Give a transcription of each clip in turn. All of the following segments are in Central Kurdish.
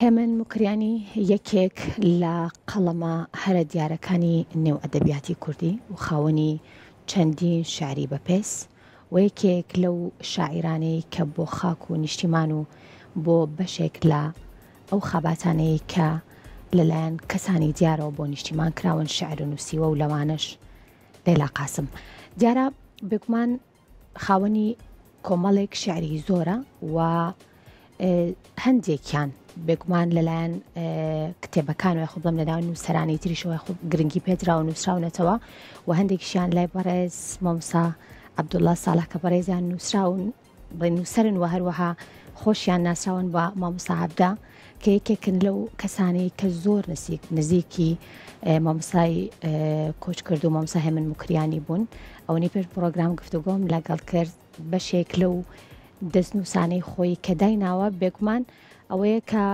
هێمن مکریانی یەکێک لە قەڵەمە هەرە دیارەکانی نێو ئەدەبیاتی کوردی و خاوەنی چەندین شاعری بەپێس و یەکێک لەو شاعیرانەی کە بۆ خاک و نیشتیمان و بۆ بەشێک لە ئەو خاباتانەی کە لەلایەن کەسانی دیارەوە بۆ نیشتیمان کراون شعر و نووسیوە و لەوانش لەیلا قاسم. دیارە بێگومان خاوەنی کۆمەڵێک شعری زۆرە و هەندێکیان بێگومان لەلایەن کتێبەکان و خۆ بڵم لەناو نووسەرانی تریشەوە گرنگی پێدرا و نووسراونەتەوە و هەندێکیشیان لای بەڕێز مامۆستا عەبدوڵڵا ساڵح کە بەڕێزیان نووسراون بڵێ نووسەرن و هەروەها خۆشیان ناسراون بە مامۆستا عەبدا کە یەکێکن لەو کەسانەی کە زۆر نزیکی مامۆستای کۆچ کرد و مامۆستا هێمن مکریانی بوون. ئەوەی پێش پرۆگرام گفتوگۆم لەگەڵ کرد بەشێک لەو دەستنووسانەی خۆی کە دایناوە بێگومان ئەوەیە کە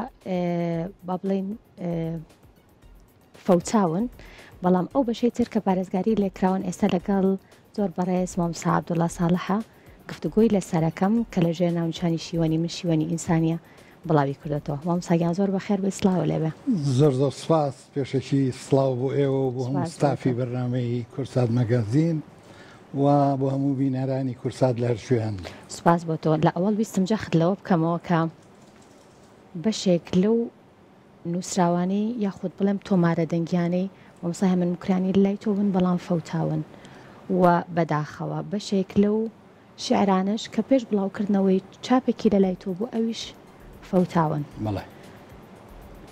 با بڵێن فەوتاون، بەڵام ئەو بەشەی تر کە پارێزگاری لێکراون ئێستا لەگەڵ زۆر بەڕێز مامۆستا عەبدوڵڵا ساڵحە گفتوگۆی لەسەرەکەم کە لەژێر ناونیشانی شیوەنی من شیوەنی ئینسانیە بڵاوی کردێتەوە. مامۆستاگیان زۆر بەخێر بێ، سڵاو لێبێ. زۆر سوپاس، پێشەکی سڵاو بۆ ئێوە و بۆ هەموو ستافی بەرنامەی کورسات مەگازین و بۆ هەموو بینەرانی کورسات لە هەر شوێن. سوپاس بۆ تۆ. لە ئەوەڵ ویستم جەخت لەوە بکەمەوە کە بەشێک لەو نووسراوانی یاخود بڵێم تۆمارە دەنگیانەی مامۆستا هێمن مکریانی لای تۆ بوون بەڵام فەوتاون و بەداخەوە بەشێک لەو شعرانش کە پێش بڵاوکردنەوەی چاپێکی لە لای تۆ بوو ئەویش فەوتاون. بەڵێ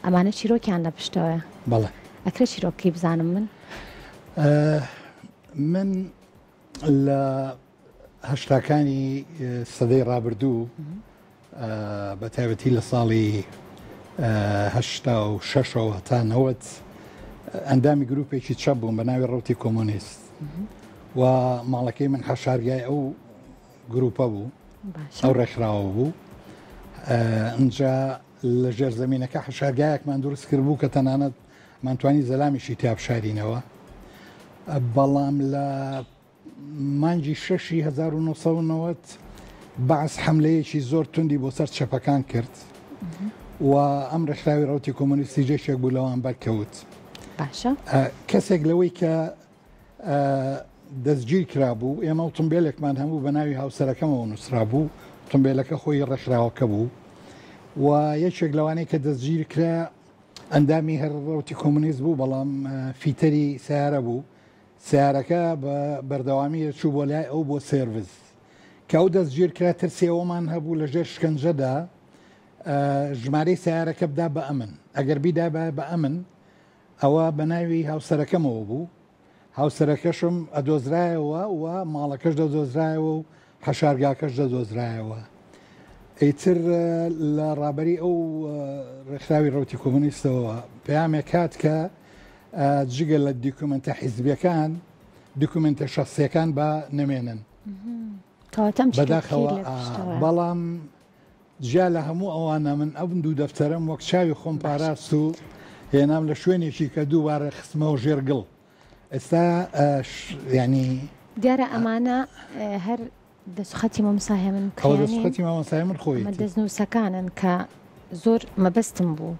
ئەمانە چیرۆکیان لە پشتەوەیە. بەڵێ ئەکرێ چیرۆکی بزانم من لە هەشتاکانی سەدەی ڕابردوو بە تایبەتی لە ساڵی هەشتا و شەشەوە تا نەوەت ئەندامی گروپێکی چەپ بووم بە ناوی ڕەوتی کۆمۆنیست و ماڵەکەی من حەشارگای ئەو گروپە بوو، ئەو ڕێکخراوە بوو. ئەنجا لە ژێر زەمینەکە حەشارگایەکمان دروست کرد بوو کە تەنانەت مانتوانی زەلامیشی تیابشارینەوە، بەڵام لە مانگی 6 1990 بەعس حملەیەکی زۆر توندی بۆ سەر چەپەکان کرد و ئەم ڕێکخراوی ڕەوتی کۆمۆنیستی جێشێک بوو لەوان بەرکەوت. باشە کەسێک لەوەی کە دەستگیر کرابوو، ئێمە ئۆتۆمبیلێکمان هەموو بە ناوی هاوسەرەکەمەوە نووسرا بوو، ئۆتۆمبیلەکە خۆی ڕێکخراوەکە بوو و یەکێک لەوانەیە کە دەستگیر کرا ئەندامی هەر ڕەوتی کۆمۆنیست بوو، بەڵام فیتەری سیارە بوو. سیارەکە بە بەردەوامی چوو بۆ لای ئەو بۆ سێرڤیس کە ئەو دەستگیر کرا ترسێەوەمان هەبوو لە ژێر شکنجەدا ژمارەی سیارەکە بدا بە ئەمن، ئەگەر بیدا بە ئەمن ئەوە بە ناوی هاوسەرەکەمەوە بوو، هاوسەرەکەشم ئەدۆزرایەوە و ماڵەکەش دەدۆزرایەوە و حەشارگاکەش دەدۆزرایەوە. ئیتر لە ڕابەری ئەو ڕێکخراوی ڕەوتی کۆمۆنیستەوە پەیامێک هات کە جگە لە دیکومنتە حیزبیەکان دیکومنتە شەخسیەکان بە نەمێنن بەداخەوە. بەڵام جیا لە هەموو ئەوانە من ئەو دوو دەفتەرم وەک چاوی خۆم پاراست و هێنام لە شوێنێکی کە دووبارە خستمەوە ژێرگڵ. ئێستا ینی دیارە ئەمانە هەر دەسوخەتی مامۆستا هێمن دەسوخەتی مامۆستا هێمن خۆی دەستنووسەکانن کە زۆر مەبەستم بوو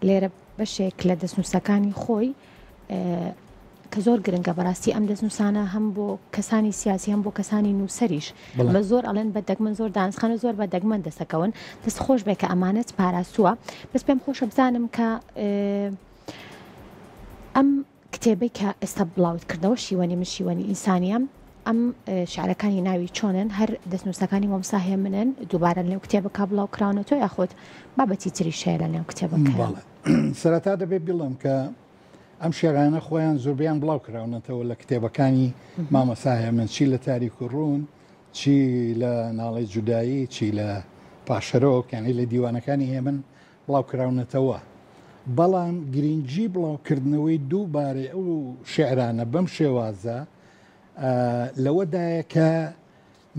لێرە بەشێک لە دەستنووسەکانی خۆی کە زۆر گرنگە بەڕاستی ئەم دەستنووسانە هەم بۆ کەسانی سیاسی هەم بۆ کەسانی نووسەریش بە زۆر ئەڵێن بە دەگمەن زۆر دانسخانە زۆر بە دەگمەن دەسەکەون. دەست خۆش بێ کە ئەمانەت پاراستووە. بەس پێم خۆشە بزانم کە ئەم کتێبەی کە ئێستا بڵاوت کردەوە شیوەنی من شیوەنی ئینسانیە، ئەم شعرەکانی ناوی چۆنن؟ هەر دەستنووسەکانی مامۆستا هێمنن دووبارە لەو کتێبەکە بڵاو کراونەوە یاخۆت بابەتی تریشەیە لە نێو کتێبەکە؟ سەرەتا دەبێت بڵێم کە ئەم شێعرانە خۆیان زۆربیان بڵاو کراونەتەوە لە کتێبەکانی مامۆستا هێمن، چی لە تاریک و ڕوون، چی لە ناڵەی جودایی، چی لە پاشەرۆک، یعنی لە دیوانەکانی هێمن بڵاو کراونەتەوە. بەڵام گرنگجی بڵاوکردنەوەی دووبارەی ئەو شێعرانە بەم شێوازە لەوەدایە کە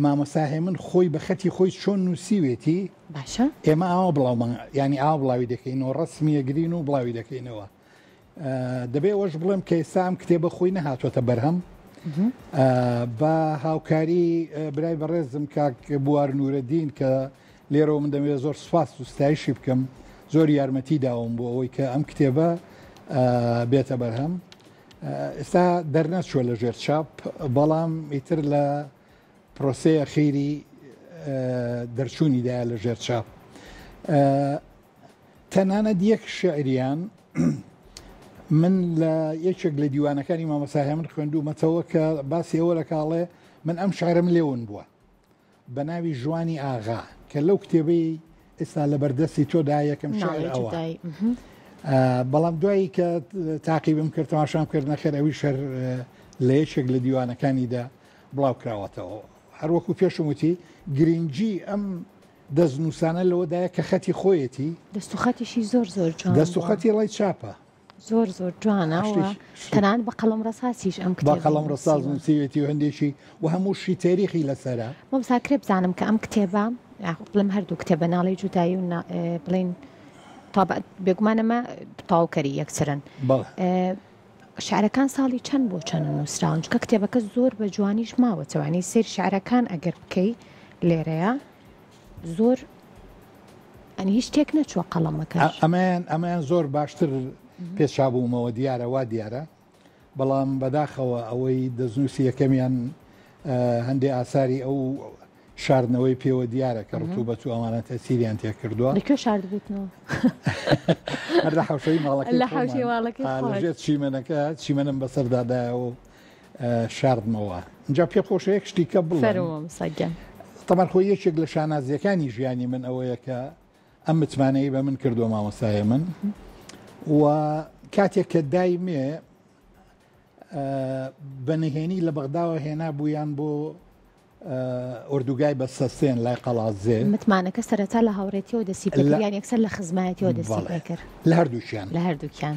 مامۆستا هێمن خۆی بە خەتی خۆی چۆن نووسیوێتی. باشە ئێمە ئاوا بڵاومان ینی ئاوا بڵاوی دەکەینەوە، ڕسمیە گرین و بڵاوی دەکەینەوە. دەبێ ئەوەش بڵێم کە ئێستا ئەم کتێبە خۆی نەهاتوەتە بەرهەم بە هاوکاری برای بەڕێزم کاک بوار نورەدین کە لێرەوە من دەمەوێت زۆر سوپاس و ستایشی بکەم، زۆر یارمەتی داوم بۆ ئەوەی کە ئەم کتێبە بێتە بەرهەم. ئێستا دەرنەچووە لە ژێر چاپ، بەڵام ئیتر لە پرۆسەیە خێری دەرچوونیدایە لە ژێر چاپ. تەنانەت یەک شعریان من لە یەکێک لە دیوانەکانی مامۆستا هێمن خوێندومەتەوە کە باسی ئەوە لە کاڵێ من ئەم شعرم لێون بووە بە ناوی ژوانی ئاغا کە لەو کتێبەی ئێستا لە بەردەستی تۆدا یەکەم شعر ئەوە. بەڵام دوایی کە تاقیبم کرد تەماشام کرد نەخێر ئەوی شەر لە یەکێک لە دیوانەکانیدا بڵاو کراوەتەوە. هەروەکو پێشم وتی گرنگجی ئەم دەستنووسانە لەوەدایە کە خەتی خۆیەتی دەستوخەتیشی زۆر زۆر جوان، دەستوخەتی ڕای چاپە زۆر زۆر جوانەوە، تەنان بە قەڵەم ڕەساسیش ئەم بە قەڵەم ڕەساز نووسیوێتی و هەندێکی و هەمووشی تاریخی لەسەرە. مەمساکرێ بزانم کە ئەم کتێبە بڵم هەردوو کتێبە ناڵی جودایی و بڵین بێگومانەمە تاوکەری یەکسرن. شعرەکان ساڵی چەند بۆ چەند نووسراون؟ چکە کتێبەکە زۆر بە جوانیش ماوەتەوانی سیر شعرەکان ئەگەر بکەی لێرەیە زۆر ئەنی هیچ شتێک نەچوە قەڵەمەکەش. ئەمەیان زۆر باشتر پێشابوومەوە دیارە وا دیارە، بەڵام بەداخەوە ئەوەی دەستنووسی یەکەمیان هەندێک ئاساری ئەو شاردنەوەی پێوە دیارە کە ڕتوبەت و ئەمانە تەسیریان تێ کردووە. لەکوێ شاردبووتنەوە؟ هەر لە حەوشەی ماڵەکەی لە حەوشەی ماڵەکەی لەژێر چیمەنەکە چیمەنم بەسەردادایە و شاردمەوە. اینجا پێ خۆشە یەک شتی کە بڵێم تەمان خۆی یەکێک لە شانازیەکانی ژیانی من ئەوەیە کە ئەم متمانەی بە من کردووە مامۆستایە من و کاتێک کە دایمێ بەنهێنی لە بەغداوە هێنا بوویان بۆ ئۆردوگای بەسەستێن لای قەڵازێ. متمانەکە سەرەتا لە هاوڕێتیەوە دەسی پێکردیان یەکسەر لە خزمایەتیەوە دەسی پێکرد لە هەردووکیان لە هەردووکیان.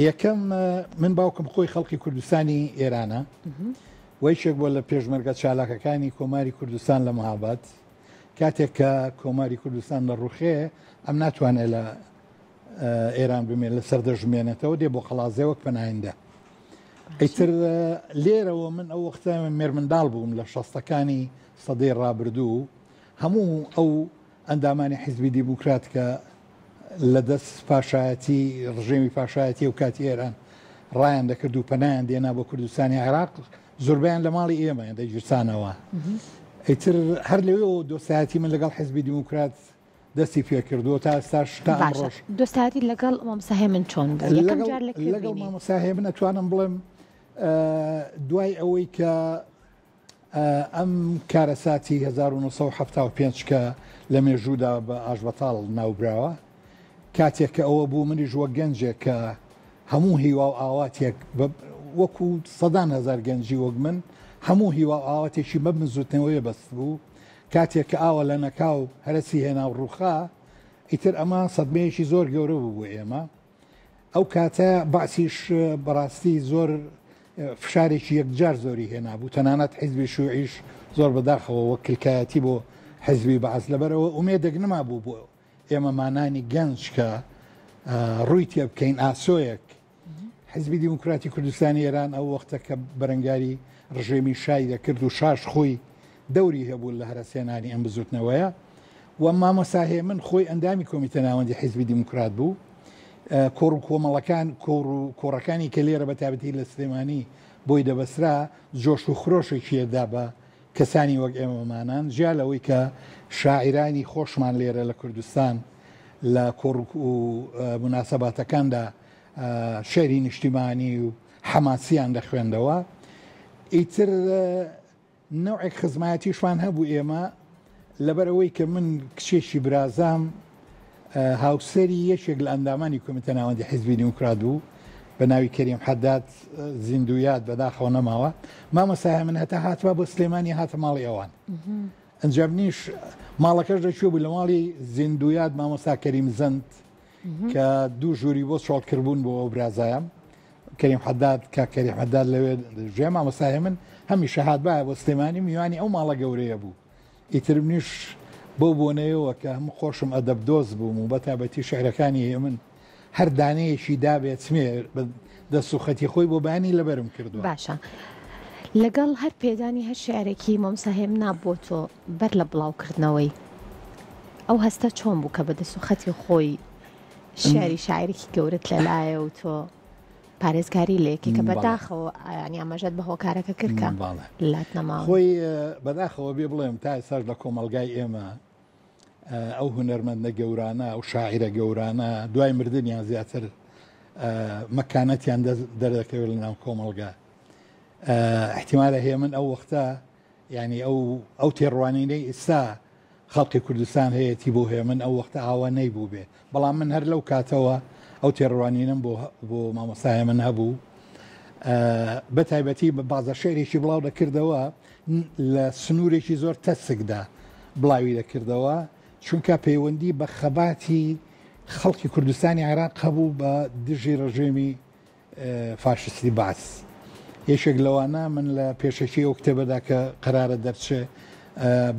یەکەم من باوکم خۆی خەڵکی کوردستانی ئێرانە وەیشێک بۆ لە پێشمەرگە چالاکەکانی کۆماری کوردستان لە مەهاباد کاتێک کە کۆماری کوردستان لە ڕوخێ ئەم ناتوانێت لە ئێران بمێن لە سەردەژمێنێتەوە دێ بۆ قەڵازێ وەک پەناهێندا. ئیتر لێرەوە من ئەو وەختە مێرمنداڵ بووم لە شەستەکانی سەدەی ڕابردوو هەموو ئەو ئەندامانی حیزبی دیموکرات کە لە دەست پاشایەتی ڕژێمی پاشایەتی و کاتی ئێران ڕایان دەکرد و پەنایان دێنا بۆ کوردستانی عێراق زۆربیان لە ماڵی ئێمە دەیگیرسانەوە. ئیتر هەر لەوێەوە دۆستایەتی من لەگەڵ حیزبی دیموکرات دەستی پێ کردووە تا ئێستاش تا ڕۆژ. دۆستایەتی لەگەڵ مامۆستا هێمن چۆن بوو؟ لەگەڵ مامۆستا هێمن ئەتوانم بڵێم دوای ئەوەی کە ئەم کارەساتی 1975 کە لە مێژوودا بە ئاژبەتاڵ ناوبراوە کاتێک کە ئەوە بوو منیش وە گەنجێک کە هەموو هیوا و ئاواتێک وەکو سەدان هەزار گەنجی وەک من هەموو هیوا و ئاواتێکی مەبن زوتنەوەی بەست بوو کاتێک کە ئاوە لە نەکاو هەرسی هێنا و ڕووخا ئیتر ئەمە سەدمەیەکی زۆر گەورە بوو بۆ ئێمە. ئەو کاتە باسیش بەڕاستی زۆر فشارێکی یەکجار زۆری هێنا بوو تەنانەت حیزبی شوعیش زۆر بەداخەوە وەک کلکایەتی بۆ حیزبی بەعەز لەبەرەوە ئومێدێک نەما بوو بۆ ئێمە مانانی گەنج کە ڕووی تێ بکەین ئاسۆیەک. حیزبی دیموکراتی کوردستانی ئێران ئەو وەختە کە بەرەنگاری ڕژێمی شای دەکرد و شاش خۆی دەوری هەبوو لە هەرسێنانی ئەم بزوتنەوەیە و مامۆستا هێمن خۆی ئەندامی کۆمیتە ناوەندی حیزبی دیموکرات بوو. کۆڕ و کۆمەڵەکان کۆڕەکانی کە لێرە بە تابەتی لە سلێمانی بۆی دەبەسرا جۆش و خرۆشێکیەدا بە کەسانی وەک ئێمەمانان جیا لەوەی کە شاعیرانی خۆشمان لێرە لە کوردستان لە کۆڕ و مناسەباتەکاندا شێری نیشتیمانی و حەماسیان دەخوێندەوە. ئیتر نەوعێک خزمایەتیشوان هەبوو ئێمە لەبەرەوەی کە من کچێکی برازام هاوسەری یەکێک لە ئەندامانی کۆمیتە ناوەندی حیزبی دیموکرات بوو بە ناوی کەریم حەداد زیندویات بەداخەوە نەماوە. مامۆستا هێمن هەتا هاتووە بۆ سلێمانی هاتە ماڵی ئەوان ئەنجام نیش ماڵەکەش دەچوە بوو لە ماڵی زیندویات مامۆستا کەریم زەند کە دوو ژووری بۆ چۆڵکردبوون بۆ ئەو برازایە کەریم حەداد کە کەریم حەداد لەوێ ژێ مامۆستا هێمن هەمیشە هاتبایە بۆ سلێمانی میوانی ئەو ماڵە گەورەیە بوو. ئیتر منیش بۆ بۆنەوە کە هەموو خۆشم ئەدەب دۆز بووم و بەتابەتی شعرەکانی من هەر دانەیەکی دابێت سمێ دەسوخەتی خۆی بۆ بانی لەبەرم کردو. باشە لەگەڵ هەر پێدانی هەر شعرێکی مامۆستا هێمن نابۆ تۆ بەر لە بڵاوکردنەوەی ئەو هەستە چۆن بوو کە بە دەسوخەتی خۆی شعری شاعرێکی گەورت لەلایە و تۆ پارێزگاری لێکی کە بەداخەوە ینی ئەمەژەت بە هۆکارەکە کردکە لات نەماوە خۆی بەداخەوە بێ بڵێم تا ئێساش لە کۆمەلگای ئێمە ئەو هونەرمەندە گەورانە ئەو شاعرە گەورانە دوای مردنیان زیاتر مەکانەتیان دەردەکەوێت لە ناو کۆمەلگا احتیمالە هەیە من ئەو وەختە ینی ئەو تێڕوانینەی ئێستا خەڵکی کوردستان هەیەی بۆ هەیە من ئەو وەختە ئاوا نەیبوو بێ بەڵام من هەر لەو کاتەوە ئەو تێڕوانینم بۆ مامۆستایە من هەبوو بە تایبەتی بە بازە شێرێکی بڵاو دەکردەوە لە سنوورێکی زۆر تەسکدا بڵاوی دەکردەوە چونکە پەیوەندی بە خەباتی خەڵکی کوردستانی عێراق هەبوو بە دژی ڕژێمی فاشستی باس یەکێک لەوانە من لە پێشەکی ئەو کتێبەدا کە قەرارە دەرچێ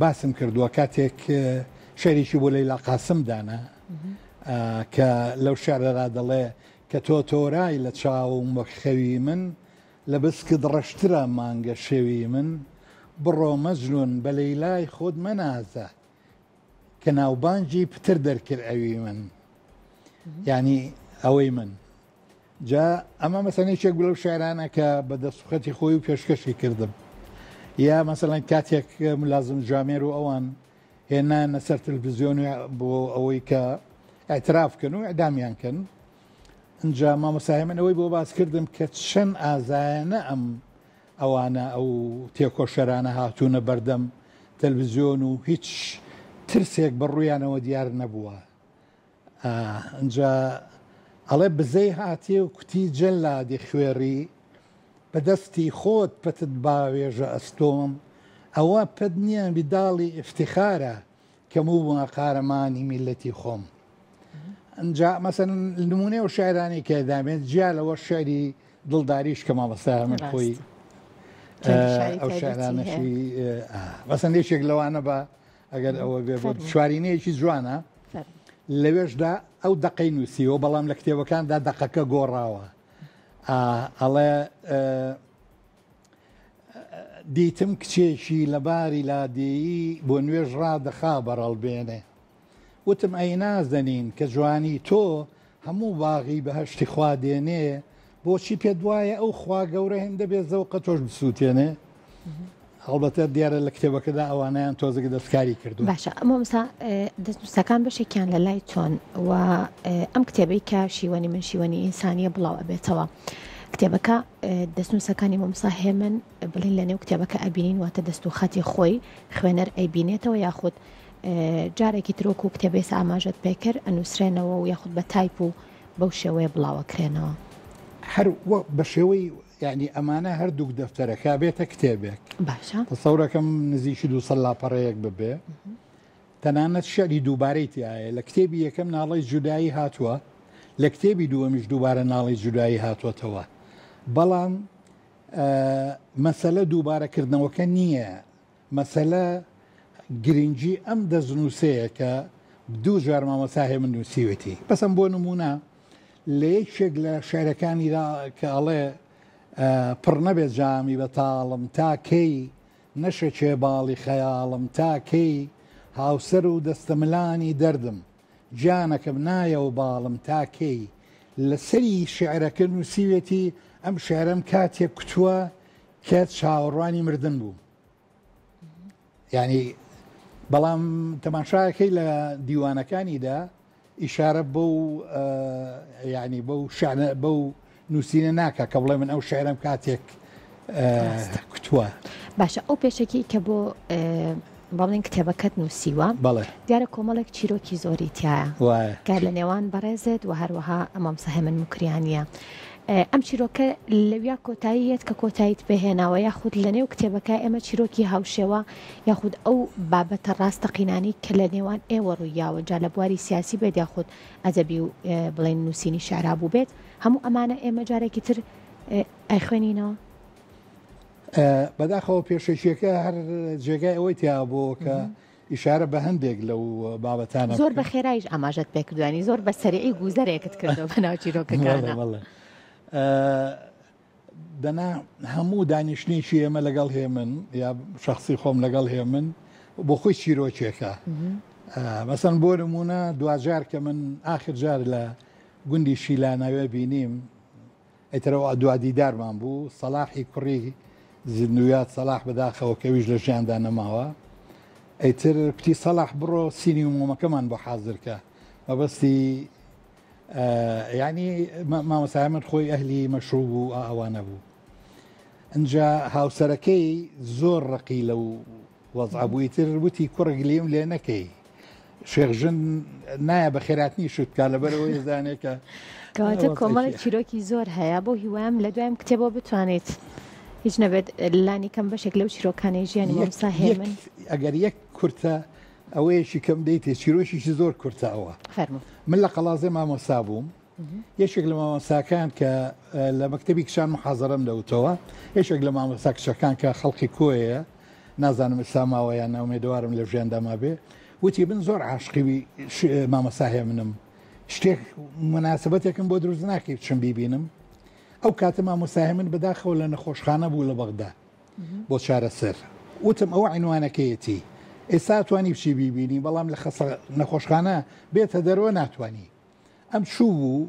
باسم کردووە کاتێک شێرێکی بۆ لەیلا قاسم دانا کە لەو شارەدا دەڵێ کە تۆ تۆرای لە چاوم وەک خەوی من لە بسکت ڕەشترە مانگە شێوی من بڕۆ مەجنون بە لەیلای خۆت مەنازە کە ناوبانجی پتر دەرکرد ئەوی من یعنی ئەوەی من جا ئەمە مەسەنێکێک لەو شاعرانە کە بە دەستوخەتی خۆی و پێشکەشی کردم یا مەسەڵەن کاتێک ملازم جامێر و ئەوان هێنانە سەر تەلڤیزیۆن بۆ ئەوەی کە ئاعترافکەن و ئەدامیانکەن ئەنجا مامۆستای من ئەوەی بۆ باس کردم کە چەند ئازایەنە ئەوانە ئەو تێکۆشەرانە هاتوونە بەردەم تەلڤیزیۆن و هیچ ترسێک بەڕوویانەوە دیار نەبووە ئەنجا ئەڵێ بزەی هاتی و کوتی جەلادی خوێڕی بەدەستی خۆت پەتت باوێژە ئەستۆم ئەوە پەت نییە بیداڵی ئفتیخارە کەموو قارەمانی میلەتی خۆم ئەنجا مەسەن نمونێ و شاعرانی کە دامێت جیا لەوە شعری دڵداریش کە مامۆستا من خۆی ئەو شاعرانەشی مەسەن یەکێک لەوانە بە ئەگەر ئەوە بێ شوارینەیەکی جوانە لەوێشدا ئەو دەقەی نووسیەوە بەڵام لە کتێبەکاندا دەقەکە گۆڕاوە ئەڵێ دیتم کچێکی لە باری لادێیی بۆ نوێژ ڕادەخا بەڕەڵبێنێ وتم ئەی نازەنین کە جوانی تۆ هەموو باغی بەهەشتی خوا دێنێ بۆچی پێ دوایە ئەو خوا گەورە هێندە بێ زەوقە تۆش بسووتێنێ هەڵبەتە دیارە لە کتێبەکەدا ئەوانیان تۆزێک دەستکاری کردو باشە ئەمە مسا دەستنووسەکان بەشێکیان لە لای تۆن و ئەم کتێبەی کە شیوەنی من شیوەنی ئینسانیە بڵاو ئەبێتەوە کتێبەکە دەستنووسەکانی مامۆستا هێمن بڵین لە نێو کتێبەکە ئەبینین واتە دەست و خەتی خۆی خوێنەر ئەیبینێتەوە یاخود جارێکی ترۆک و کتێبێس ئاماژەت پێکرد ئەنووسرێنەوە و یاخود بە تایپ و بەو شێوەیە بڵاوەکرێنەوە هەر بە شێوەی یعنی ئەمانە هەردووک دەفتەرەکە بێتە کتێبێک باشە تەسەورەکەم نزیکی 200 لاپەڕەیەک ببێ تەنانەت شعری دووبارەی تایە لە کتێبی یەکەم ناڵی جودایی هاتووە لە کتێبی دووەمیش دووبارە ناڵی جودایی هاتووەتەوە بەڵام مەسەلە دووبارەکردنەوەکە نییە مەسەلە گرنگی ئەم دەستنووسەیە کە دوو جار مامۆستا هێ من نووسیوێتی بەسم بۆ نمونە لە یەکێک لە شعرەکانیدا کە ئەڵێ پڕ نەبێت جامی بەتاڵم تاکەی نەشەکێ باڵی خەیاڵم تاکەی هاوسەر و دەستەملانی دەردم گیانەکەم نایە و باڵم تاکەی لەسەری شعرەکە نووسیوێتی ئەم شعرەم کاتێک کوتووە کە چاوەڕوانی مردن بوو یعنی بەڵام تەماشایەکەی لە دیوانەکانیدا ئیشارە بەو یعنی بەو نووسینە ناکە کە بڵێ من ئەو شعرم کاتێک کوتووە باشە ئەو پێشێکی کە بۆ بەڵێن کتێبەکەت نووسیوە دیارە کۆمەڵێک چیرۆکی زۆری تایە کار لە نێوان بەڕێزێت و هەروەها ئەمامسە هێمن مکریانیە ئەم چیرۆکە لەویا کۆتاییەت کە کۆتاییت بهێناوە یاخود لە نێو کتێبەکە ئێمە چیرۆکی هاوشێوە یاخود ئەو بابەتە ڕاستەقینانی کە لە نێوان ئێوە ڕوویاوە جا لە بواری سیاسی بێت یاخود ئەدەبی و بڵێن نووسینی شارابوو بێت هەموو ئەمانە ئێمە جارێکی تر ئەیخوێنینەوە بەداخەوە پێشەشیەکە هەر جێگای ئەوەی تیا بۆ کە ئیشارە بە هەندێک لەو بابەتانە زۆر بە خێرایش ئاماژەت پێکردوانی زۆر بە سەریعی گوزەرێکت کردەوە بە ناو چیرۆکەکانە دەنا هەموو دانیشتێکی ئێمە لەگەڵ هێمن یا شخصی خۆم لەگەڵ هێمن بۆ خۆی چیرۆکێکە مەسەن بۆ نمونە دوجار کە من ئاخر جار لە گوندی شیلانەوە بینیم ئەیترەوە دوادیدارمان بوو سەلاحی کوڕی زیندویات سەلاح بەداخەوە کەویش لە ژیاندا نەماوە ئەیتر پتی سەلاح بڕۆ سینی و مۆمەکەمان بۆ حازرکە مەبەستی یعنی مامۆسایمت خۆی ئەهلی مەشروب و ئەوانە بوو ئەجا هاوسەرەکەی زۆر ڕقی لەو وەزع بوویتر وتی کوڕ گلیم لێ نەکەی شێخژن نایە بە خێراتنی شتکە لەبەرەوەی زانێکە کەواتە کۆمەڵی چیرۆکی زۆر هەیە بۆ هیوایم لە دوایم کتێبەوە بتوانێت هیچ نەبێت لانی کەم بەشێک لەو چیرۆکانەی ژیانی مامۆستا هێمن ئەگەر یەک کورتە ئەوەیەشی کەم دەیتێ چیرۆشیشی زۆر کورتە ئەوە من لە قەڵازێ مامۆستا بووم یەکێک لە مامۆستاکان کە لە مەکتەبی کشان محازەرەم دەوتەوە یەکێک لە مامۆستا کچەکان کە خەڵکی کۆیە نازانم ئێستاماوەیان ناومێدەوارم لە ژیانداما بێ وتی بن زۆر عاشقی مامۆستا هەیە منم شتێک مناسبەتێکم بۆ دروست ناکەی بچم بیبینم ئەو کاتە مامۆستای من بەداخەوە لە نەخۆشخانە بوو لە بەغدا بۆ چارەسەر وتم ئەوە عنوانەکەیەتی ئێستا توانی بچی بیبینی بەڵام لە نەخۆشخانە بێتە دەرەوە ناتوانانی ئەم چوو بوو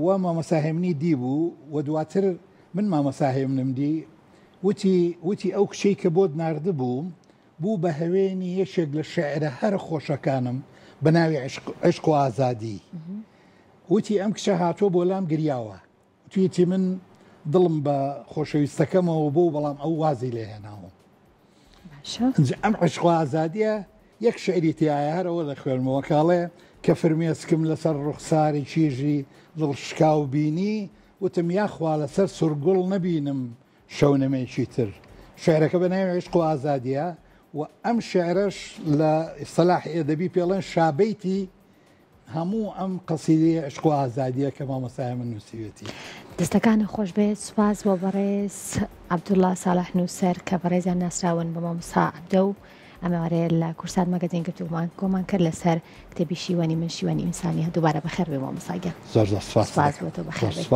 و مامۆستاهێمنی دی بوو و دواتر من مامۆستاهێمنم دی وتی ئەو کچەی کە بۆت ناردە بووم بوو بە هەوێنی یەکێک لە شاعرە هەر خۆشەکانم بە ناوی عشق و ئازادی وتی ئەم کچە هاتۆ بۆ لام گریاوە تویەتی من دڵم بە خۆشەویستەکەمەوە بوو بەڵام ئەو وازی لێ هێناوە ئەم عشق و ئازادیە یەک شعری تایە هەرەوە لە خوێنمەوە کاڵێ کە فرمێسکم لەسەر ڕوخساری چیژی دڵشکاو بینی وتم یاخوا لەسەر سورگوڵ نەبینم شەو نەمێکی تر شعرەکە بە ناوی عشق و ئازادیە و ئەم شعرش لە ئیستلاح ئێدەبی پێڵێن شابەیتی هەموو ئەم قەسیدەی عشق و ئازادیە کە مامۆستای من نووسیوێتی دەستەکانە خۆش بێت سوپاس بۆ بەڕێز عەبدوڵڵا ساڵح نووسەر کە بەڕێزیان ناسراون بە مامۆستا عەبدە و ئەمەوارەیە لە کورسات مەگەزین گفتوگومان کۆمان کرد لەسەر کتێبی شیوەنی من شیوەنی ئینسانی دووبارە بەخێر بێ مامۆستا گیان زۆر سوپاس بۆ تۆ بەخێر بێت